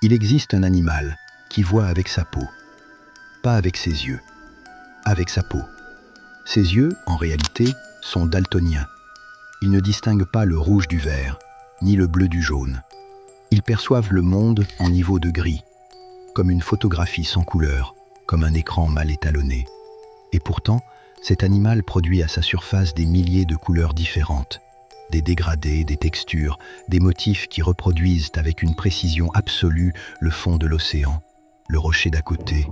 Il existe un animal qui voit avec sa peau, pas avec ses yeux, avec sa peau. Ses yeux, en réalité, sont daltoniens. Ils ne distinguent pas le rouge du vert, ni le bleu du jaune. Ils perçoivent le monde en niveau de gris, comme une photographie sans couleur, comme un écran mal étalonné. Et pourtant, cet animal produit à sa surface des milliers de couleurs différentes, des dégradés, des textures, des motifs qui reproduisent avec une précision absolue le fond de l'océan, le rocher d'à côté,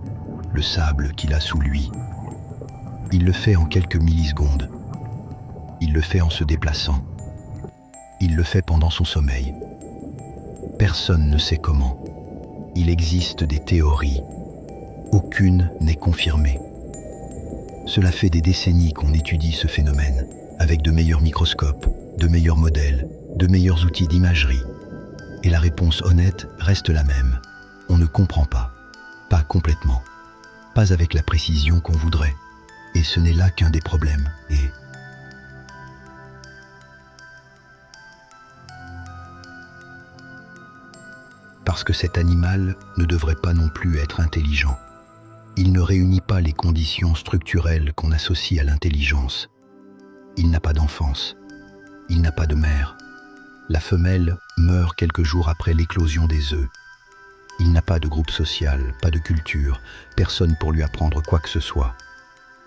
le sable qu'il a sous lui. Il le fait en quelques millisecondes. Il le fait en se déplaçant. Il le fait pendant son sommeil. Personne ne sait comment. Il existe des théories. Aucune n'est confirmée. Cela fait des décennies qu'on étudie ce phénomène, avec de meilleurs microscopes, de meilleurs modèles, de meilleurs outils d'imagerie. Et la réponse honnête reste la même. On ne comprend pas. Pas complètement. Pas avec la précision qu'on voudrait. Et ce n'est là qu'un des problèmes. Parce que cet animal ne devrait pas non plus être intelligent. Il ne réunit pas les conditions structurelles qu'on associe à l'intelligence. Il n'a pas d'enfance. Il n'a pas de mère. La femelle meurt quelques jours après l'éclosion des œufs. Il n'a pas de groupe social, pas de culture, personne pour lui apprendre quoi que ce soit.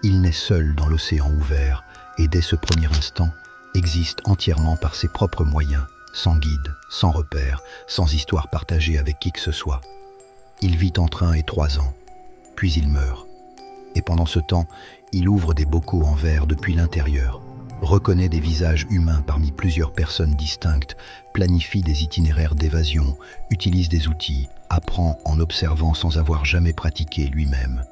Il naît seul dans l'océan ouvert et dès ce premier instant existe entièrement par ses propres moyens, sans guide, sans repère, sans histoire partagée avec qui que ce soit. Il vit entre 1 et 3 ans, puis il meurt. Et pendant ce temps, il ouvre des bocaux en verre depuis l'intérieur, reconnaît des visages humains parmi plusieurs personnes distinctes, planifie des itinéraires d'évasion, utilise des outils, apprend en observant sans avoir jamais pratiqué lui-même.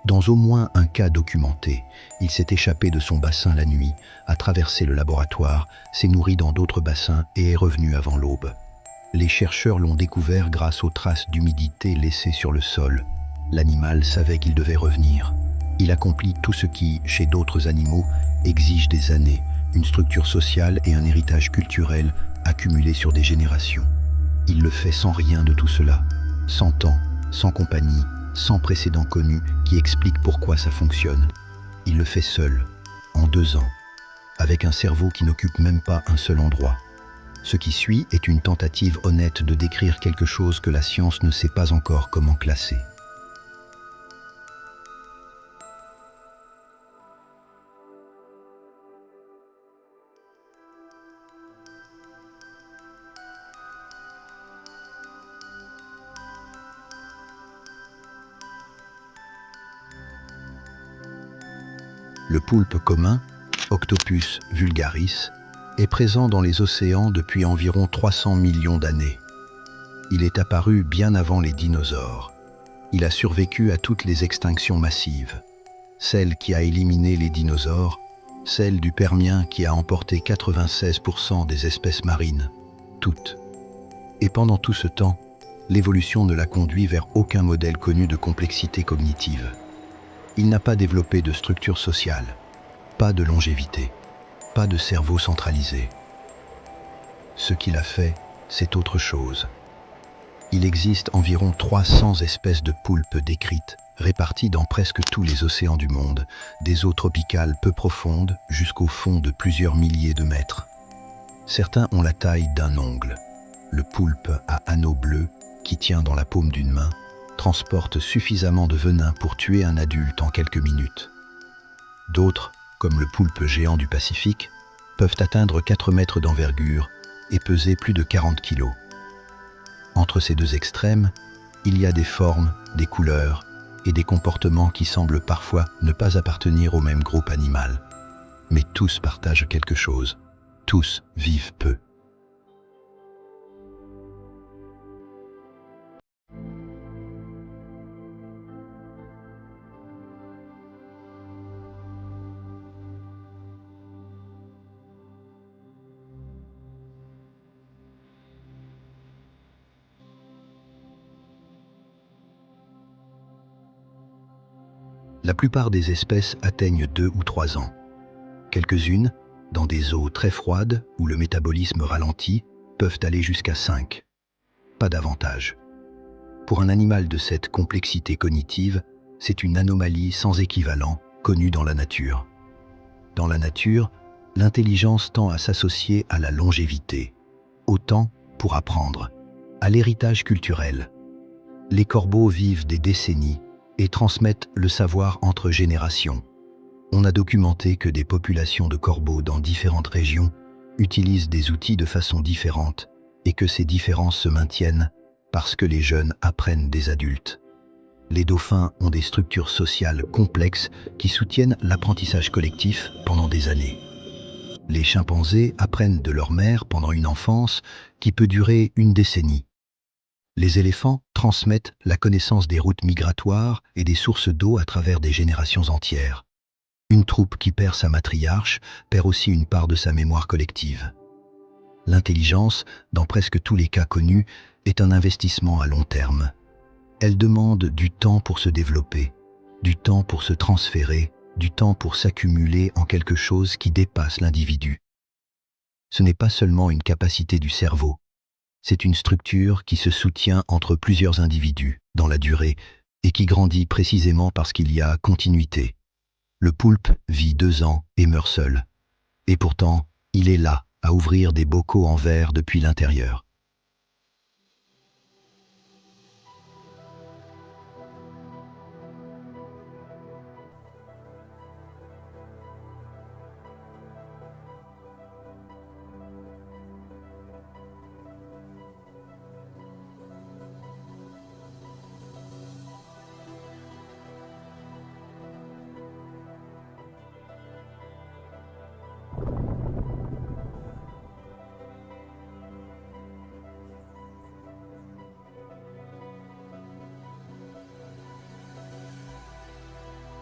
Dans au moins un cas documenté, il s'est échappé de son bassin la nuit, a traversé le laboratoire, s'est nourri dans d'autres bassins et est revenu avant l'aube. Les chercheurs l'ont découvert grâce aux traces d'humidité laissées sur le sol. L'animal savait qu'il devait revenir. Il accomplit tout ce qui, chez d'autres animaux, exige des années, une structure sociale et un héritage culturel accumulés sur des générations. Il le fait sans rien de tout cela, sans temps, sans compagnie, sans précédent connu qui explique pourquoi ça fonctionne. Il le fait seul, en 2 ans, avec un cerveau qui n'occupe même pas un seul endroit. Ce qui suit est une tentative honnête de décrire quelque chose que la science ne sait pas encore comment classer. Le poulpe commun, Octopus vulgaris, est présent dans les océans depuis environ 300 millions d'années. Il est apparu bien avant les dinosaures. Il a survécu à toutes les extinctions massives. Celle qui a éliminé les dinosaures, celle du Permien qui a emporté 96% des espèces marines, toutes. Et pendant tout ce temps, l'évolution ne l'a conduit vers aucun modèle connu de complexité cognitive. Il n'a pas développé de structure sociale, pas de longévité, pas de cerveau centralisé. Ce qu'il a fait, c'est autre chose. Il existe environ 300 espèces de poulpes décrites, réparties dans presque tous les océans du monde, des eaux tropicales peu profondes jusqu'au fond de plusieurs milliers de mètres. Certains ont la taille d'un ongle. Le poulpe à anneau bleu, qui tient dans la paume d'une main, transporte suffisamment de venin pour tuer un adulte en quelques minutes. D'autres, comme le poulpe géant du Pacifique, peuvent atteindre 4 mètres d'envergure et peser plus de 40 kilos. Entre ces deux extrêmes, il y a des formes, des couleurs et des comportements qui semblent parfois ne pas appartenir au même groupe animal. Mais tous partagent quelque chose. Tous vivent peu. La plupart des espèces atteignent 2 ou 3 ans. Quelques-unes, dans des eaux très froides où le métabolisme ralentit, peuvent aller jusqu'à 5. Pas davantage. Pour un animal de cette complexité cognitive, c'est une anomalie sans équivalent connue dans la nature. Dans la nature, l'intelligence tend à s'associer à la longévité, au temps pour apprendre, à l'héritage culturel. Les corbeaux vivent des décennies et transmettent le savoir entre générations. On a documenté que des populations de corbeaux dans différentes régions utilisent des outils de façon différente et que ces différences se maintiennent parce que les jeunes apprennent des adultes. Les dauphins ont des structures sociales complexes qui soutiennent l'apprentissage collectif pendant des années. Les chimpanzés apprennent de leur mère pendant une enfance qui peut durer une décennie. Les éléphants transmettent la connaissance des routes migratoires et des sources d'eau à travers des générations entières. Une troupe qui perd sa matriarche perd aussi une part de sa mémoire collective. L'intelligence, dans presque tous les cas connus, est un investissement à long terme. Elle demande du temps pour se développer, du temps pour se transférer, du temps pour s'accumuler en quelque chose qui dépasse l'individu. Ce n'est pas seulement une capacité du cerveau, c'est une structure qui se soutient entre plusieurs individus dans la durée et qui grandit précisément parce qu'il y a continuité. Le poulpe vit 2 ans et meurt seul. Et pourtant, il est là, à ouvrir des bocaux en verre depuis l'intérieur.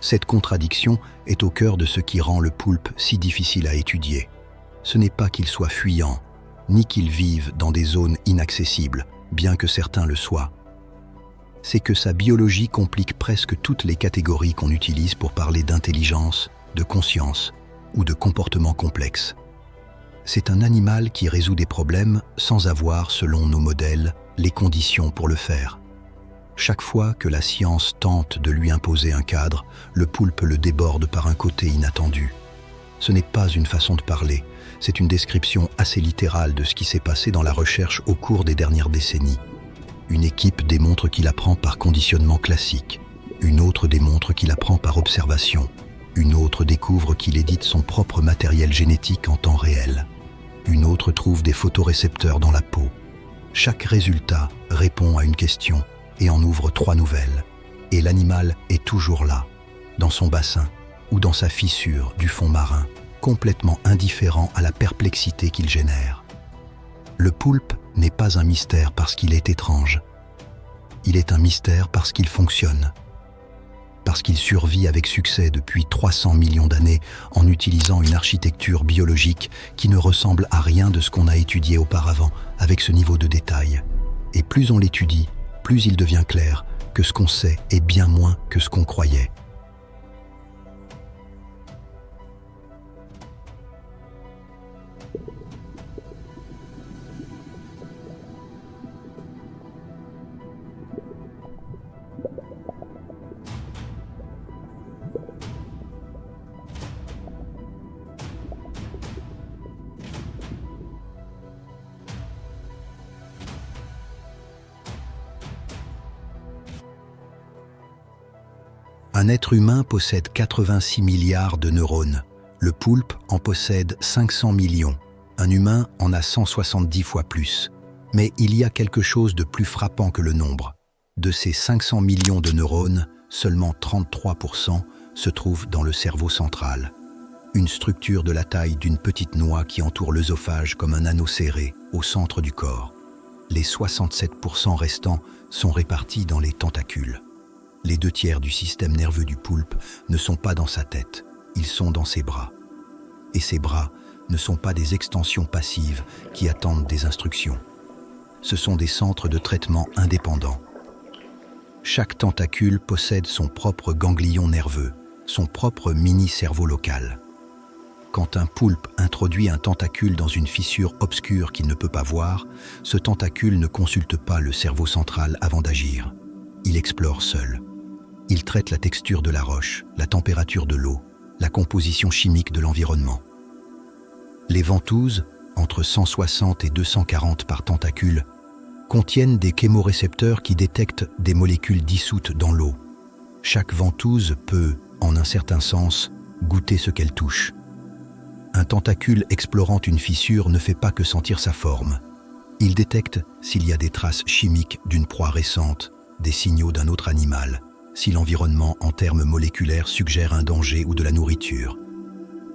Cette contradiction est au cœur de ce qui rend le poulpe si difficile à étudier. Ce n'est pas qu'il soit fuyant, ni qu'il vive dans des zones inaccessibles, bien que certains le soient. C'est que sa biologie complique presque toutes les catégories qu'on utilise pour parler d'intelligence, de conscience ou de comportement complexe. C'est un animal qui résout des problèmes sans avoir, selon nos modèles, les conditions pour le faire. Chaque fois que la science tente de lui imposer un cadre, le poulpe le déborde par un côté inattendu. Ce n'est pas une façon de parler, c'est une description assez littérale de ce qui s'est passé dans la recherche au cours des dernières décennies. Une équipe démontre qu'il apprend par conditionnement classique, une autre démontre qu'il apprend par observation, une autre découvre qu'il édite son propre matériel génétique en temps réel, une autre trouve des photorécepteurs dans la peau. Chaque résultat répond à une question et en ouvre 3 nouvelles. Et l'animal est toujours là, dans son bassin ou dans sa fissure du fond marin, complètement indifférent à la perplexité qu'il génère. Le poulpe n'est pas un mystère parce qu'il est étrange. Il est un mystère parce qu'il fonctionne. Parce qu'il survit avec succès depuis 300 millions d'années en utilisant une architecture biologique qui ne ressemble à rien de ce qu'on a étudié auparavant avec ce niveau de détail. Et plus on l'étudie, plus il devient clair que ce qu'on sait est bien moins que ce qu'on croyait. Un être humain possède 86 milliards de neurones. Le poulpe en possède 500 millions. Un humain en a 170 fois plus. Mais il y a quelque chose de plus frappant que le nombre. De ces 500 millions de neurones, seulement 33% se trouvent dans le cerveau central. Une structure de la taille d'une petite noix qui entoure l'œsophage comme un anneau serré au centre du corps. Les 67% restants sont répartis dans les tentacules. Les 2/3 du système nerveux du poulpe ne sont pas dans sa tête, ils sont dans ses bras. Et ces bras ne sont pas des extensions passives qui attendent des instructions. Ce sont des centres de traitement indépendants. Chaque tentacule possède son propre ganglion nerveux, son propre mini-cerveau local. Quand un poulpe introduit un tentacule dans une fissure obscure qu'il ne peut pas voir, ce tentacule ne consulte pas le cerveau central avant d'agir. il explore seul. Il traite la texture de la roche, la température de l'eau, la composition chimique de l'environnement. Les ventouses, entre 160 et 240 par tentacule, contiennent des chémorécepteurs qui détectent des molécules dissoutes dans l'eau. Chaque ventouse peut, en un certain sens, goûter ce qu'elle touche. Un tentacule explorant une fissure ne fait pas que sentir sa forme. Il détecte s'il y a des traces chimiques d'une proie récente, des signaux d'un autre animal, si l'environnement en termes moléculaires suggère un danger ou de la nourriture.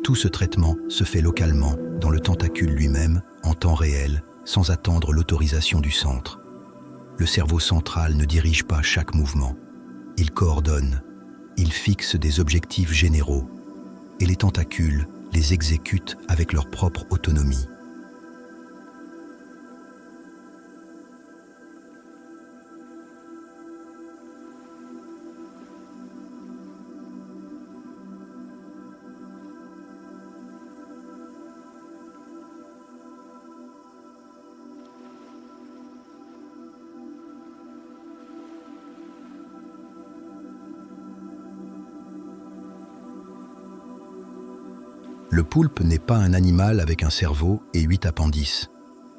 Tout ce traitement se fait localement, dans le tentacule lui-même, en temps réel, sans attendre l'autorisation du centre. Le cerveau central ne dirige pas chaque mouvement. Il coordonne, il fixe des objectifs généraux, et les tentacules les exécutent avec leur propre autonomie. Le poulpe n'est pas un animal avec un cerveau et 8 appendices.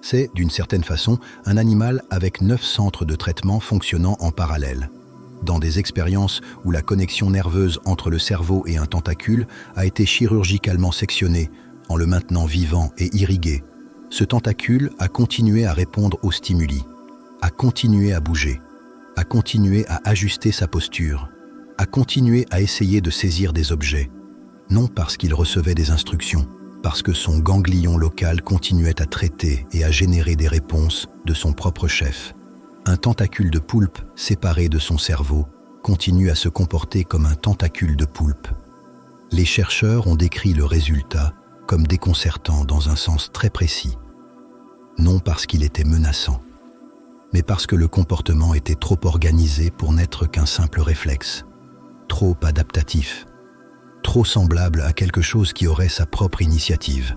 C'est, d'une certaine façon, un animal avec 9 centres de traitement fonctionnant en parallèle. Dans des expériences où la connexion nerveuse entre le cerveau et un tentacule a été chirurgicalement sectionnée, en le maintenant vivant et irrigué, ce tentacule a continué à répondre aux stimuli, a continué à bouger, a continué à ajuster sa posture, a continué à essayer de saisir des objets. Non parce qu'il recevait des instructions, parce que son ganglion local continuait à traiter et à générer des réponses de son propre chef. Un tentacule de poulpe, séparé de son cerveau, continue à se comporter comme un tentacule de poulpe. Les chercheurs ont décrit le résultat comme déconcertant dans un sens très précis. Non parce qu'il était menaçant, mais parce que le comportement était trop organisé pour n'être qu'un simple réflexe, trop adaptatif, trop semblable à quelque chose qui aurait sa propre initiative.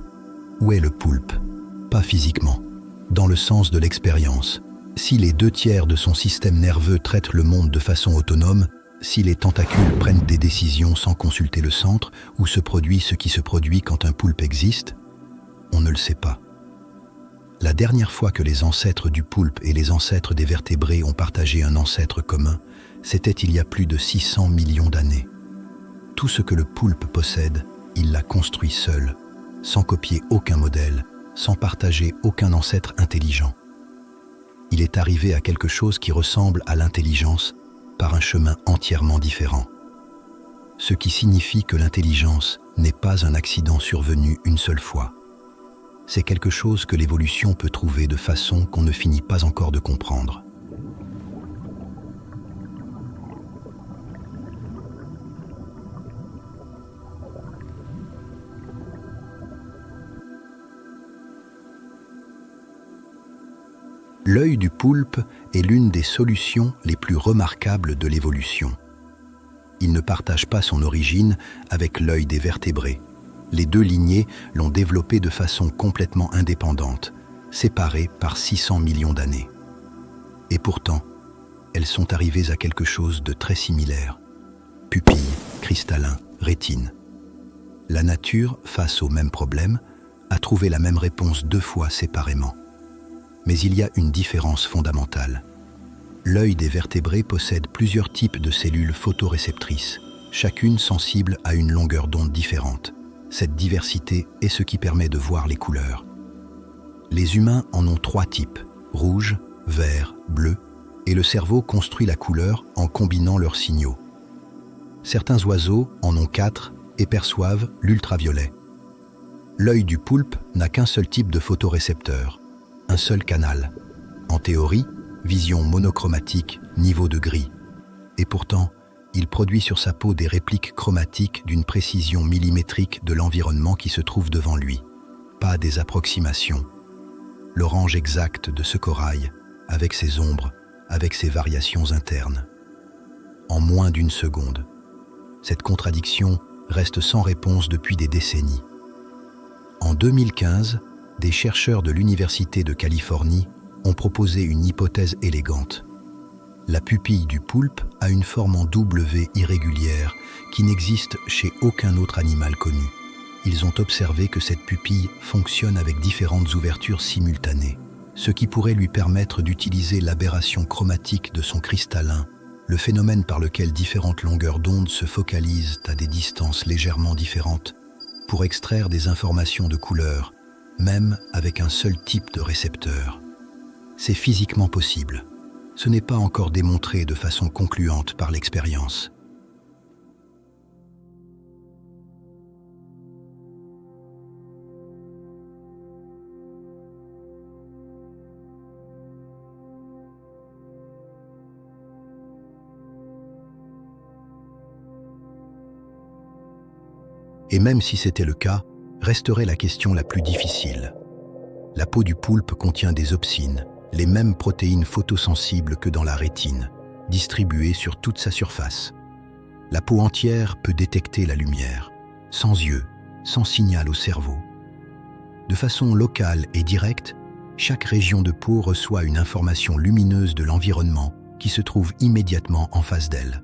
Où est le poulpe? Pas physiquement, dans le sens de l'expérience. Si les 2/3 de son système nerveux traitent le monde de façon autonome, si les tentacules prennent des décisions sans consulter le centre, où se produit ce qui se produit quand un poulpe existe, on ne le sait pas. La dernière fois que les ancêtres du poulpe et les ancêtres des vertébrés ont partagé un ancêtre commun, c'était il y a plus de 600 millions d'années. Tout ce que le poulpe possède, il l'a construit seul, sans copier aucun modèle, sans partager aucun ancêtre intelligent. Il est arrivé à quelque chose qui ressemble à l'intelligence par un chemin entièrement différent. Ce qui signifie que l'intelligence n'est pas un accident survenu une seule fois. C'est quelque chose que l'évolution peut trouver de façon qu'on ne finit pas encore de comprendre. L'œil du poulpe est l'une des solutions les plus remarquables de l'évolution. Il ne partage pas son origine avec l'œil des vertébrés. Les deux lignées l'ont développé de façon complètement indépendante, séparées par 600 millions d'années. Et pourtant, elles sont arrivées à quelque chose de très similaire. Pupilles, cristallins, rétine. La nature, face au même problème, a trouvé la même réponse 2 fois séparément. Mais il y a une différence fondamentale. L'œil des vertébrés possède plusieurs types de cellules photoréceptrices, chacune sensible à une longueur d'onde différente. Cette diversité est ce qui permet de voir les couleurs. Les humains en ont 3 types, rouge, vert, bleu, et le cerveau construit la couleur en combinant leurs signaux. Certains oiseaux en ont 4 et perçoivent l'ultraviolet. L'œil du poulpe n'a qu'un seul type de photorécepteur, un seul canal. En théorie, vision monochromatique, niveau de gris. Et pourtant, il produit sur sa peau des répliques chromatiques d'une précision millimétrique de l'environnement qui se trouve devant lui. Pas des approximations. L'orange exact de ce corail, avec ses ombres, avec ses variations internes. En moins d'1 seconde. Cette contradiction reste sans réponse depuis des décennies. En 2015, des chercheurs de l'Université de Californie ont proposé une hypothèse élégante. La pupille du poulpe a une forme en W irrégulière qui n'existe chez aucun autre animal connu. Ils ont observé que cette pupille fonctionne avec différentes ouvertures simultanées, ce qui pourrait lui permettre d'utiliser l'aberration chromatique de son cristallin, le phénomène par lequel différentes longueurs d'onde se focalisent à des distances légèrement différentes, pour extraire des informations de couleur, même avec un seul type de récepteur. C'est physiquement possible. Ce n'est pas encore démontré de façon concluante par l'expérience. Et même si c'était le cas, resterait la question la plus difficile. La peau du poulpe contient des opsines, les mêmes protéines photosensibles que dans la rétine, distribuées sur toute sa surface. La peau entière peut détecter la lumière, sans yeux, sans signal au cerveau. De façon locale et directe, chaque région de peau reçoit une information lumineuse de l'environnement qui se trouve immédiatement en face d'elle.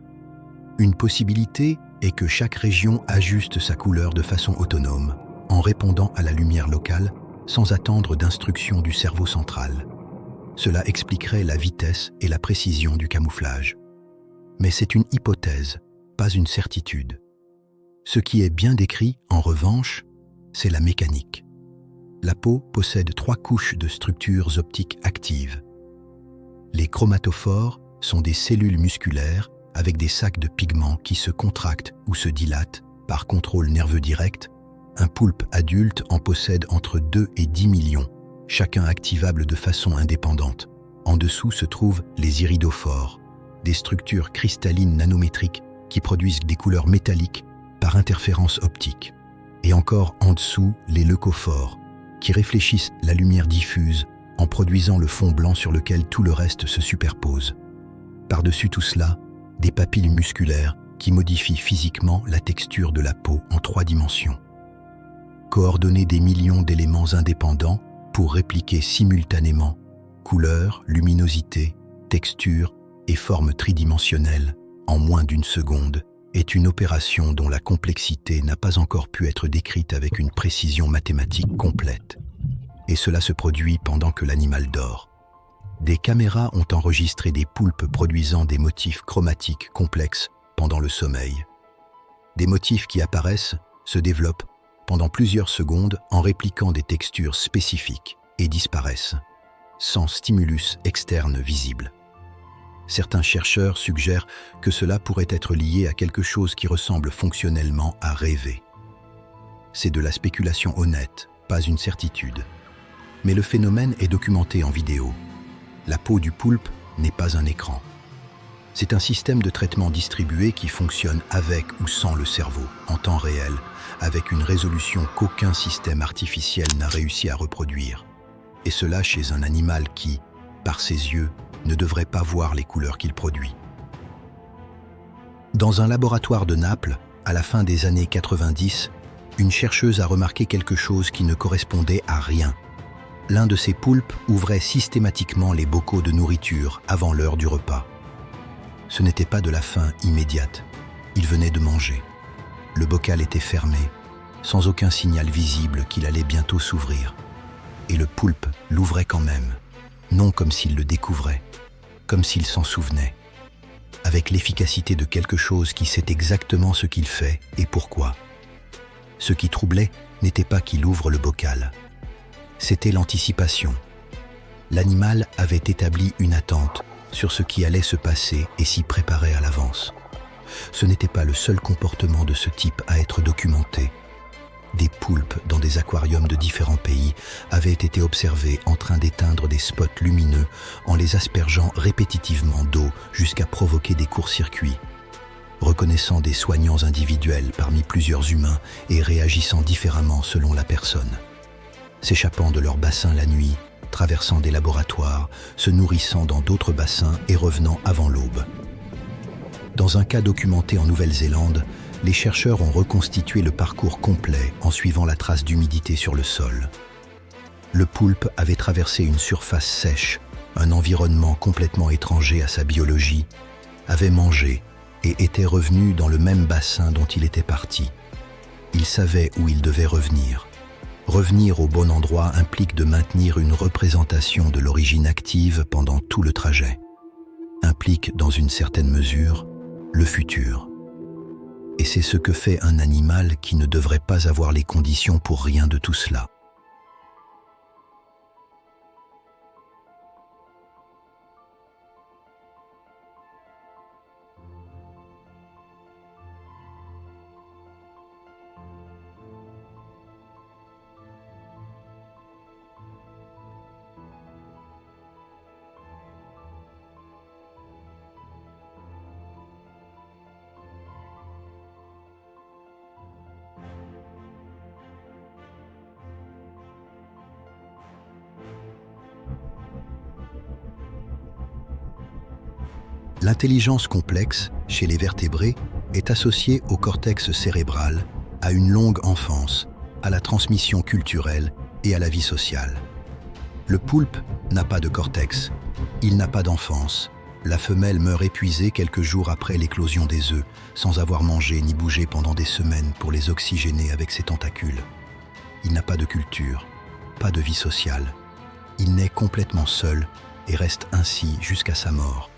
Une possibilité est que chaque région ajuste sa couleur de façon autonome, en répondant à la lumière locale, sans attendre d'instructions du cerveau central. Cela expliquerait la vitesse et la précision du camouflage. Mais c'est une hypothèse, pas une certitude. Ce qui est bien décrit, en revanche, c'est la mécanique. La peau possède 3 couches de structures optiques actives. Les chromatophores sont des cellules musculaires avec des sacs de pigments qui se contractent ou se dilatent par contrôle nerveux direct. Un poulpe adulte en possède entre 2 et 10 millions, chacun activable de façon indépendante. En dessous se trouvent les iridophores, des structures cristallines nanométriques qui produisent des couleurs métalliques par interférence optique. Et encore en dessous, les leucophores, qui réfléchissent la lumière diffuse en produisant le fond blanc sur lequel tout le reste se superpose. Par-dessus tout cela, des papilles musculaires qui modifient physiquement la texture de la peau en 3 dimensions. Coordonner des millions d'éléments indépendants pour répliquer simultanément couleur, luminosité, texture et forme tridimensionnelle en moins d'une seconde est une opération dont la complexité n'a pas encore pu être décrite avec une précision mathématique complète. Et cela se produit pendant que l'animal dort. Des caméras ont enregistré des poulpes produisant des motifs chromatiques complexes pendant le sommeil. Des motifs qui apparaissent, se développent pendant plusieurs secondes en répliquant des textures spécifiques et disparaissent, sans stimulus externe visible. Certains chercheurs suggèrent que cela pourrait être lié à quelque chose qui ressemble fonctionnellement à rêver. C'est de la spéculation honnête, pas une certitude. Mais le phénomène est documenté en vidéo. La peau du poulpe n'est pas un écran. C'est un système de traitement distribué qui fonctionne avec ou sans le cerveau, en temps réel, avec une résolution qu'aucun système artificiel n'a réussi à reproduire. Et cela chez un animal qui, par ses yeux, ne devrait pas voir les couleurs qu'il produit. Dans un laboratoire de Naples, à la fin des années 90, une chercheuse a remarqué quelque chose qui ne correspondait à rien. L'un de ces poulpes ouvrait systématiquement les bocaux de nourriture avant l'heure du repas. Ce n'était pas de la faim immédiate. Il venait de manger. Le bocal était fermé, sans aucun signal visible qu'il allait bientôt s'ouvrir. Et le poulpe l'ouvrait quand même, non comme s'il le découvrait, comme s'il s'en souvenait, avec l'efficacité de quelque chose qui sait exactement ce qu'il fait et pourquoi. Ce qui troublait n'était pas qu'il ouvre le bocal. C'était l'anticipation. L'animal avait établi une attente sur ce qui allait se passer et s'y préparait à l'avance. Ce n'était pas le seul comportement de ce type à être documenté. Des poulpes dans des aquariums de différents pays avaient été observés en train d'éteindre des spots lumineux en les aspergeant répétitivement d'eau jusqu'à provoquer des courts-circuits, reconnaissant des soignants individuels parmi plusieurs humains et réagissant différemment selon la personne. S'échappant de leur bassin la nuit, traversant des laboratoires, se nourrissant dans d'autres bassins et revenant avant l'aube. Dans un cas documenté en Nouvelle-Zélande, les chercheurs ont reconstitué le parcours complet en suivant la trace d'humidité sur le sol. Le poulpe avait traversé une surface sèche, un environnement complètement étranger à sa biologie, avait mangé et était revenu dans le même bassin dont il était parti. Il savait où il devait revenir. Revenir au bon endroit implique de maintenir une représentation de l'origine active pendant tout le trajet. Implique, dans une certaine mesure, le futur. Et c'est ce que fait un animal qui ne devrait pas avoir les conditions pour rien de tout cela. L'intelligence complexe, chez les vertébrés, est associée au cortex cérébral, à une longue enfance, à la transmission culturelle et à la vie sociale. Le poulpe n'a pas de cortex, il n'a pas d'enfance. La femelle meurt épuisée quelques jours après l'éclosion des œufs, sans avoir mangé ni bougé pendant des semaines pour les oxygéner avec ses tentacules. Il n'a pas de culture, pas de vie sociale. Il naît complètement seul et reste ainsi jusqu'à sa mort.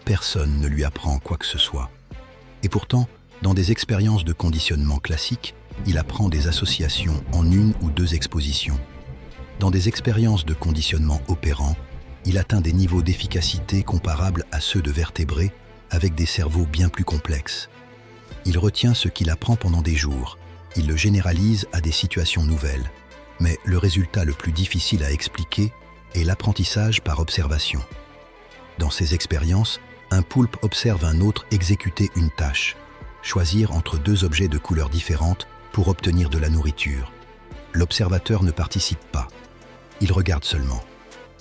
Personne ne lui apprend quoi que ce soit. Et pourtant, dans des expériences de conditionnement classiques, il apprend des associations en une ou deux expositions. Dans des expériences de conditionnement opérant, il atteint des niveaux d'efficacité comparables à ceux de vertébrés avec des cerveaux bien plus complexes. Il retient ce qu'il apprend pendant des jours. Il le généralise à des situations nouvelles. Mais le résultat le plus difficile à expliquer est l'apprentissage par observation. Dans ces expériences, un poulpe observe un autre exécuter une tâche, choisir entre deux objets de couleurs différentes pour obtenir de la nourriture. L'observateur ne participe pas, il regarde seulement.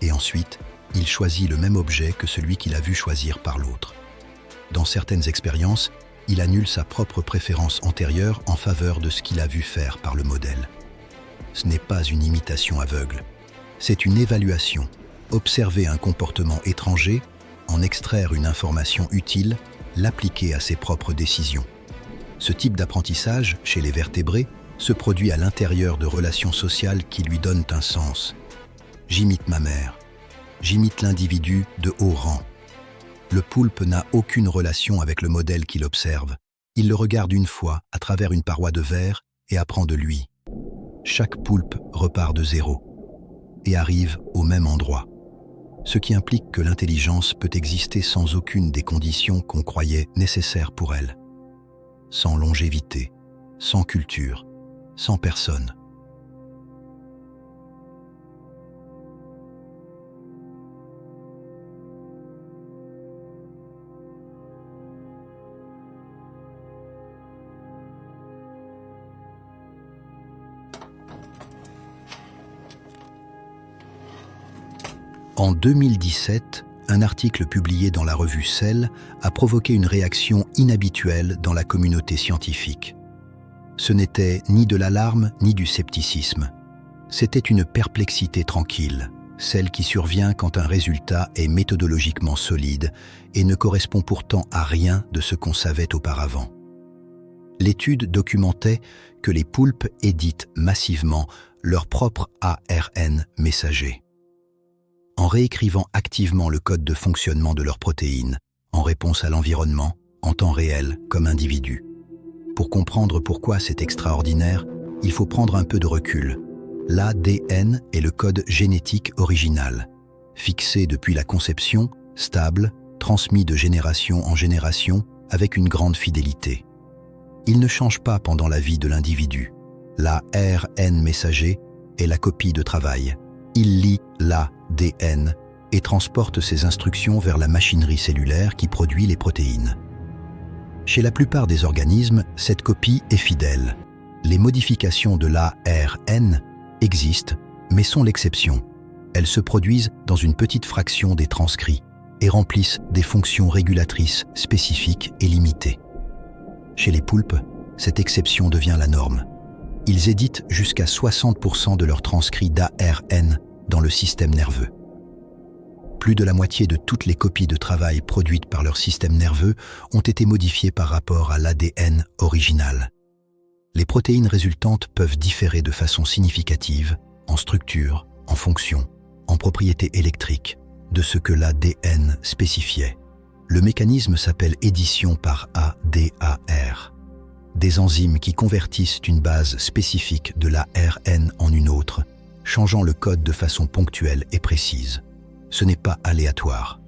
Et ensuite, il choisit le même objet que celui qu'il a vu choisir par l'autre. Dans certaines expériences, il annule sa propre préférence antérieure en faveur de ce qu'il a vu faire par le modèle. Ce n'est pas une imitation aveugle, c'est une évaluation. Observer un comportement étranger, en extraire une information utile, l'appliquer à ses propres décisions. Ce type d'apprentissage, chez les vertébrés, se produit à l'intérieur de relations sociales qui lui donnent un sens. J'imite ma mère. J'imite l'individu de haut rang. Le poulpe n'a aucune relation avec le modèle qu'il observe. Il le regarde une fois à travers une paroi de verre et apprend de lui. Chaque poulpe repart de zéro et arrive au même endroit. Ce qui implique que l'intelligence peut exister sans aucune des conditions qu'on croyait nécessaires pour elle. Sans longévité, sans culture, sans personne. En 2017, un article publié dans la revue Cell a provoqué une réaction inhabituelle dans la communauté scientifique. Ce n'était ni de l'alarme ni du scepticisme. C'était une perplexité tranquille, celle qui survient quand un résultat est méthodologiquement solide et ne correspond pourtant à rien de ce qu'on savait auparavant. L'étude documentait que les poulpes éditent massivement leur propre ARN messager. En réécrivant activement le code de fonctionnement de leurs protéines, en réponse à l'environnement, en temps réel, comme individu. Pour comprendre pourquoi c'est extraordinaire, il faut prendre un peu de recul. L'ADN est le code génétique original, fixé depuis la conception, stable, transmis de génération en génération, avec une grande fidélité. Il ne change pas pendant la vie de l'individu. L'ARN messager est la copie de travail. Il lit l'ADN et transporte ses instructions vers la machinerie cellulaire qui produit les protéines. Chez la plupart des organismes, cette copie est fidèle. Les modifications de l'ARN existent, mais sont l'exception. Elles se produisent dans une petite fraction des transcrits et remplissent des fonctions régulatrices spécifiques et limitées. Chez les poulpes, cette exception devient la norme. Ils éditent jusqu'à 60% de leurs transcrits d'ARN dans le système nerveux. Plus de la moitié de toutes les copies de travail produites par leur système nerveux ont été modifiées par rapport à l'ADN original. Les protéines résultantes peuvent différer de façon significative, en structure, en fonction, en propriétés électriques, de ce que l'ADN spécifiait. Le mécanisme s'appelle édition par ADAR. Des enzymes qui convertissent une base spécifique de l'ARN en une autre, changeant le code de façon ponctuelle et précise. Ce n'est pas aléatoire.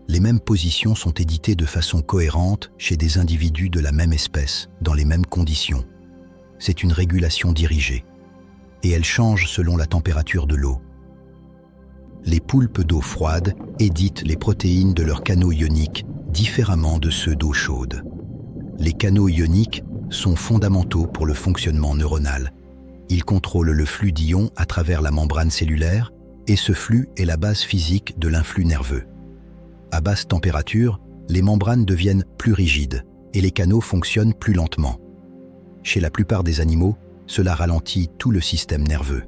Les mêmes positions sont éditées de façon cohérente chez des individus de la même espèce, dans les mêmes conditions. C'est une régulation dirigée. Et elle change selon la température de l'eau. Les poulpes d'eau froide éditent les protéines de leurs canaux ioniques différemment de ceux d'eau chaude. Les canaux ioniques sont fondamentaux pour le fonctionnement neuronal. Ils contrôlent le flux d'ions à travers la membrane cellulaire et ce flux est la base physique de l'influx nerveux. À basse température, les membranes deviennent plus rigides et les canaux fonctionnent plus lentement. Chez la plupart des animaux, cela ralentit tout le système nerveux.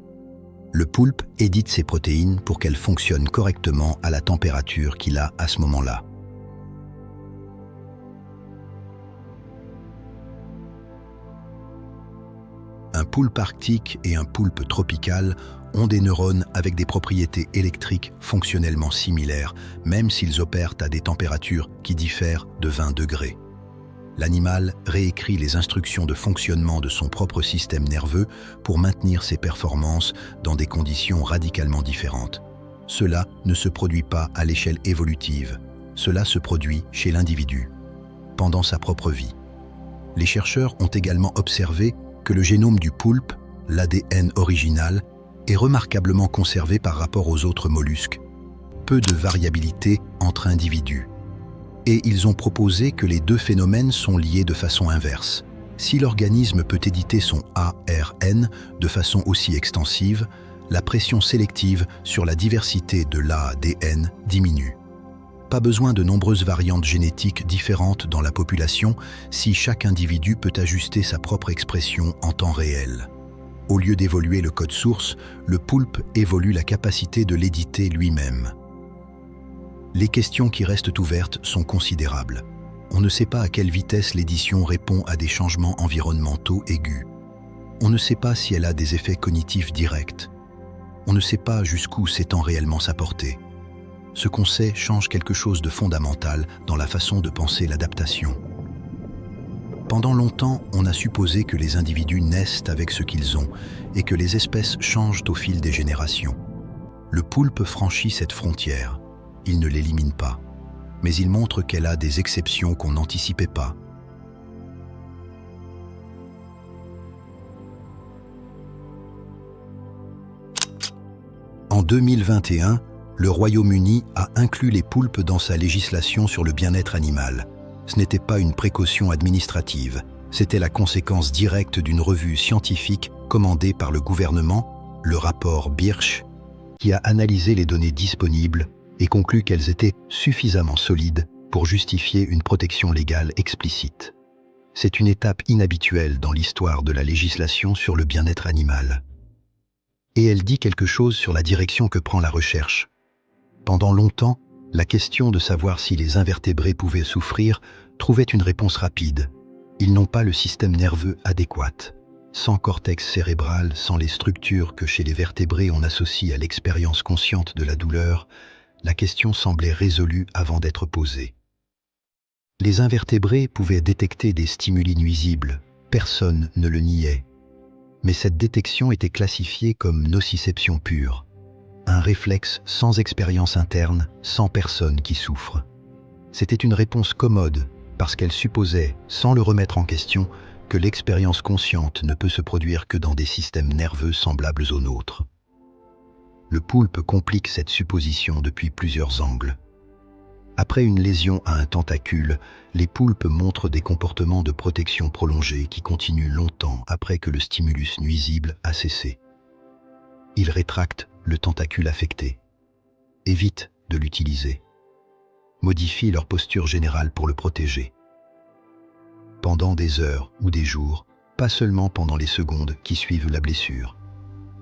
Le poulpe édite ses protéines pour qu'elles fonctionnent correctement à la température qu'il a à ce moment-là. Un poulpe arctique et un poulpe tropical ont des neurones avec des propriétés électriques fonctionnellement similaires, même s'ils opèrent à des températures qui diffèrent de 20 degrés. L'animal réécrit les instructions de fonctionnement de son propre système nerveux pour maintenir ses performances dans des conditions radicalement différentes. Cela ne se produit pas à l'échelle évolutive, cela se produit chez l'individu, pendant sa propre vie. Les chercheurs ont également observé que le génome du poulpe, l'ADN original, est remarquablement conservé par rapport aux autres mollusques. Peu de variabilité entre individus. Et ils ont proposé que les deux phénomènes sont liés de façon inverse. Si l'organisme peut éditer son ARN de façon aussi extensive, la pression sélective sur la diversité de l'ADN diminue. Pas besoin de nombreuses variantes génétiques différentes dans la population si chaque individu peut ajuster sa propre expression en temps réel. Au lieu d'évoluer le code source, le poulpe évolue la capacité de l'éditer lui-même. Les questions qui restent ouvertes sont considérables. On ne sait pas à quelle vitesse l'édition répond à des changements environnementaux aigus. On ne sait pas si elle a des effets cognitifs directs. On ne sait pas jusqu'où s'étend réellement sa portée. Ce qu'on sait change quelque chose de fondamental dans la façon de penser l'adaptation. Pendant longtemps, on a supposé que les individus naissent avec ce qu'ils ont et que les espèces changent au fil des générations. Le poulpe franchit cette frontière. Il ne l'élimine pas, mais il montre qu'elle a des exceptions qu'on n'anticipait pas. En 2021, le Royaume-Uni a inclus les poulpes dans sa législation sur le bien-être animal. Ce n'était pas une précaution administrative, c'était la conséquence directe d'une revue scientifique commandée par le gouvernement, le rapport Birch, qui a analysé les données disponibles et conclut qu'elles étaient suffisamment solides pour justifier une protection légale explicite. C'est une étape inhabituelle dans l'histoire de la législation sur le bien-être animal. Et elle dit quelque chose sur la direction que prend la recherche. Pendant longtemps, la question de savoir si les invertébrés pouvaient souffrir trouvait une réponse rapide. Ils n'ont pas le système nerveux adéquat. Sans cortex cérébral, sans les structures que chez les vertébrés on associe à l'expérience consciente de la douleur, la question semblait résolue avant d'être posée. Les invertébrés pouvaient détecter des stimuli nuisibles, personne ne le niait. Mais cette détection était classifiée comme nociception pure, un réflexe sans expérience interne, sans personne qui souffre. C'était une réponse commode, parce qu'elle supposait, sans le remettre en question, que l'expérience consciente ne peut se produire que dans des systèmes nerveux semblables aux nôtres. Le poulpe complique cette supposition depuis plusieurs angles. Après une lésion à un tentacule, les poulpes montrent des comportements de protection prolongés qui continuent longtemps après que le stimulus nuisible a cessé. Ils rétractent le tentacule affecté, évitent de l'utiliser, modifient leur posture générale pour le protéger. Pendant des heures ou des jours, pas seulement pendant les secondes qui suivent la blessure.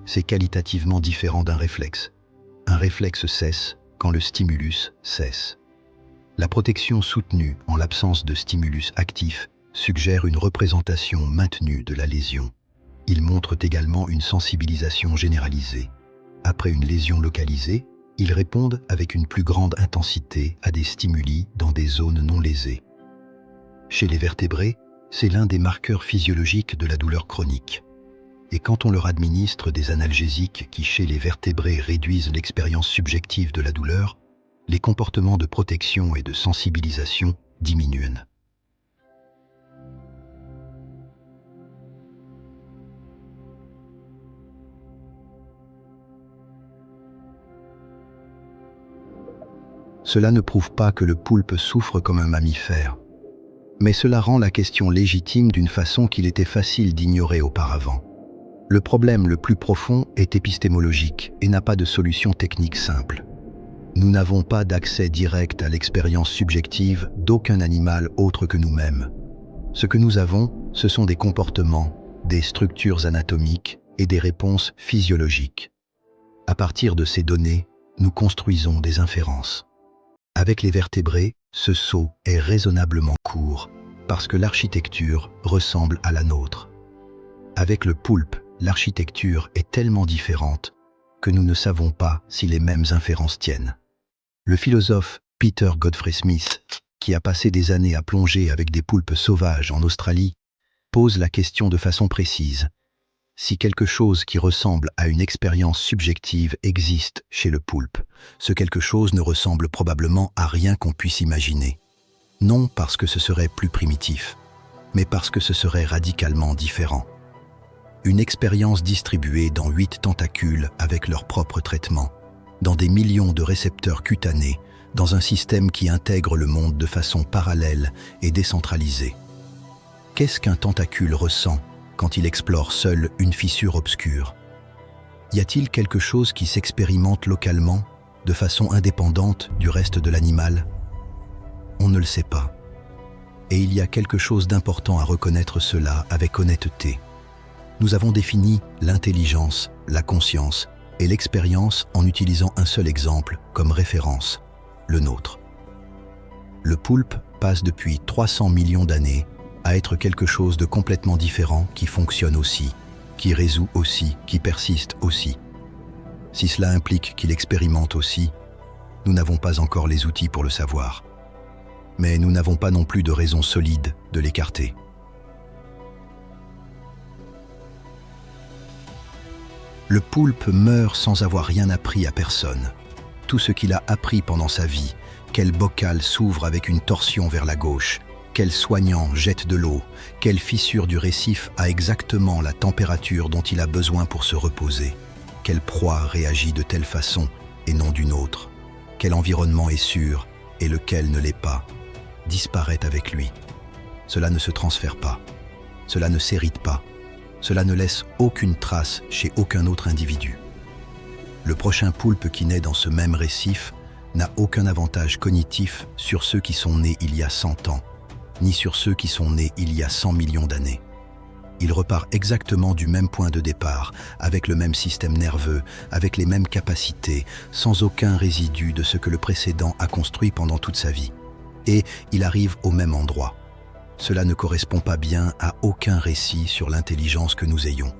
C'est qualitativement différent d'un réflexe. Un réflexe cesse quand le stimulus cesse. La protection soutenue en l'absence de stimulus actif suggère une représentation maintenue de la lésion. Ils montrent également une sensibilisation généralisée. Après une lésion localisée, ils répondent avec une plus grande intensité à des stimuli dans des zones non lésées. Chez les vertébrés, c'est l'un des marqueurs physiologiques de la douleur chronique. Et quand on leur administre des analgésiques qui, chez les vertébrés, réduisent l'expérience subjective de la douleur, les comportements de protection et de sensibilisation diminuent. Cela ne prouve pas que le poulpe souffre comme un mammifère, mais cela rend la question légitime d'une façon qu'il était facile d'ignorer auparavant. Le problème le plus profond est épistémologique et n'a pas de solution technique simple. Nous n'avons pas d'accès direct à l'expérience subjective d'aucun animal autre que nous-mêmes. Ce que nous avons, ce sont des comportements, des structures anatomiques et des réponses physiologiques. À partir de ces données, nous construisons des inférences. Avec les vertébrés, ce saut est raisonnablement court, parce que l'architecture ressemble à la nôtre. Avec le poulpe, l'architecture est tellement différente que nous ne savons pas si les mêmes inférences tiennent. Le philosophe Peter Godfrey Smith, qui a passé des années à plonger avec des poulpes sauvages en Australie, pose la question de façon précise. Si quelque chose qui ressemble à une expérience subjective existe chez le poulpe, ce quelque chose ne ressemble probablement à rien qu'on puisse imaginer. Non parce que ce serait plus primitif, mais parce que ce serait radicalement différent. Une expérience distribuée dans 8 tentacules avec leur propre traitement, dans des millions de récepteurs cutanés, dans un système qui intègre le monde de façon parallèle et décentralisée. Qu'est-ce qu'un tentacule ressent quand il explore seul une fissure obscure? Y a-t-il quelque chose qui s'expérimente localement, de façon indépendante du reste de l'animal? On ne le sait pas. Et il y a quelque chose d'important à reconnaître cela avec honnêteté. Nous avons défini l'intelligence, la conscience et l'expérience en utilisant un seul exemple comme référence, le nôtre. Le poulpe passe depuis 300 millions d'années à être quelque chose de complètement différent qui fonctionne aussi, qui résout aussi, qui persiste aussi. Si cela implique qu'il expérimente aussi, nous n'avons pas encore les outils pour le savoir. Mais nous n'avons pas non plus de raison solide de l'écarter. Le poulpe meurt sans avoir rien appris à personne. Tout ce qu'il a appris pendant sa vie, quel bocal s'ouvre avec une torsion vers la gauche, quel soignant jette de l'eau, quelle fissure du récif a exactement la température dont il a besoin pour se reposer, quelle proie réagit de telle façon et non d'une autre, quel environnement est sûr et lequel ne l'est pas, disparaît avec lui. Cela ne se transfère pas, cela ne s'hérite pas, cela ne laisse aucune trace chez aucun autre individu. Le prochain poulpe qui naît dans ce même récif n'a aucun avantage cognitif sur ceux qui sont nés il y a 100 ans, ni sur ceux qui sont nés il y a 100 millions d'années. Il repart exactement du même point de départ, avec le même système nerveux, avec les mêmes capacités, sans aucun résidu de ce que le précédent a construit pendant toute sa vie. Et il arrive au même endroit. Cela ne correspond pas bien à aucun récit sur l'intelligence que nous ayons,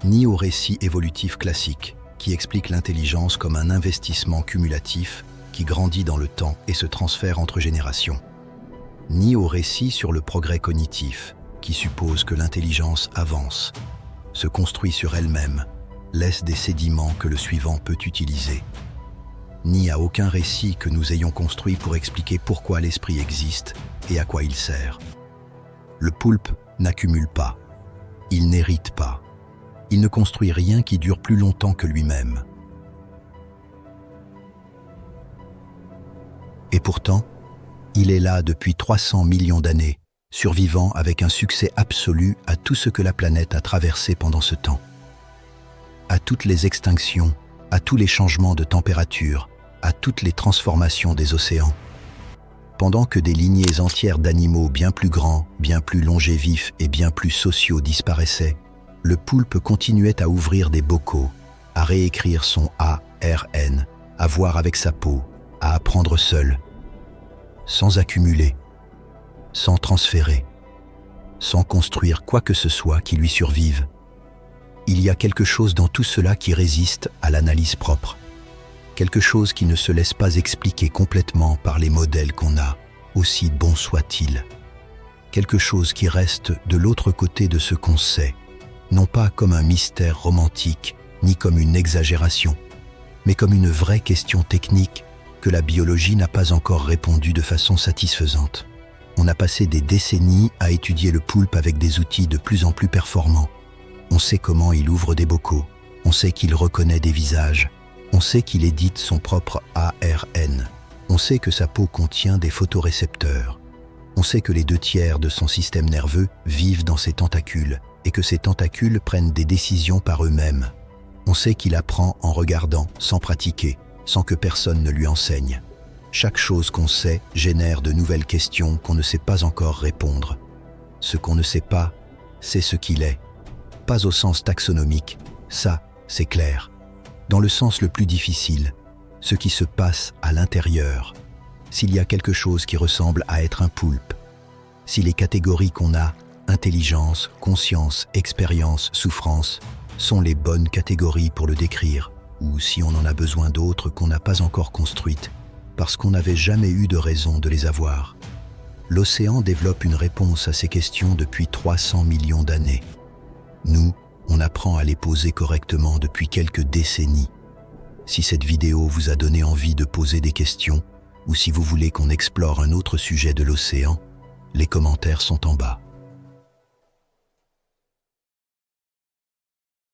ni au récit évolutif classique, qui explique l'intelligence comme un investissement cumulatif qui grandit dans le temps et se transfère entre générations, ni au récit sur le progrès cognitif, qui suppose que l'intelligence avance, se construit sur elle-même, laisse des sédiments que le suivant peut utiliser, ni à aucun récit que nous ayons construit pour expliquer pourquoi l'esprit existe et à quoi il sert. Le poulpe n'accumule pas, il n'hérite pas, il ne construit rien qui dure plus longtemps que lui-même. Et pourtant, il est là depuis 300 millions d'années, survivant avec un succès absolu à tout ce que la planète a traversé pendant ce temps. À toutes les extinctions, à tous les changements de température, à toutes les transformations des océans. Pendant que des lignées entières d'animaux bien plus grands, bien plus longévifs et bien plus sociaux disparaissaient, le poulpe continuait à ouvrir des bocaux, à réécrire son ARN, à voir avec sa peau, à apprendre seul, sans accumuler, sans transférer, sans construire quoi que ce soit qui lui survive. Il y a quelque chose dans tout cela qui résiste à l'analyse propre, quelque chose qui ne se laisse pas expliquer complètement par les modèles qu'on a, aussi bons soient-ils. Quelque chose qui reste de l'autre côté de ce qu'on sait, non pas comme un mystère romantique, ni comme une exagération, mais comme une vraie question technique que la biologie n'a pas encore répondu de façon satisfaisante. On a passé des décennies à étudier le poulpe avec des outils de plus en plus performants. On sait comment il ouvre des bocaux, on sait qu'il reconnaît des visages, on sait qu'il édite son propre ARN, on sait que sa peau contient des photorécepteurs, on sait que les 2/3 de son système nerveux vivent dans ses tentacules et que ces tentacules prennent des décisions par eux-mêmes. On sait qu'il apprend en regardant, sans pratiquer, sans que personne ne lui enseigne. Chaque chose qu'on sait génère de nouvelles questions qu'on ne sait pas encore répondre. Ce qu'on ne sait pas, c'est ce qu'il est. Pas au sens taxonomique, ça, c'est clair. Dans le sens le plus difficile, ce qui se passe à l'intérieur. S'il y a quelque chose qui ressemble à être un poulpe, si les catégories qu'on a, intelligence, conscience, expérience, souffrance, sont les bonnes catégories pour le décrire, ou si on en a besoin d'autres qu'on n'a pas encore construites, parce qu'on n'avait jamais eu de raison de les avoir. L'océan développe une réponse à ces questions depuis 300 millions d'années. Nous, on apprend à les poser correctement depuis quelques décennies. Si cette vidéo vous a donné envie de poser des questions, ou si vous voulez qu'on explore un autre sujet de l'océan, les commentaires sont en bas.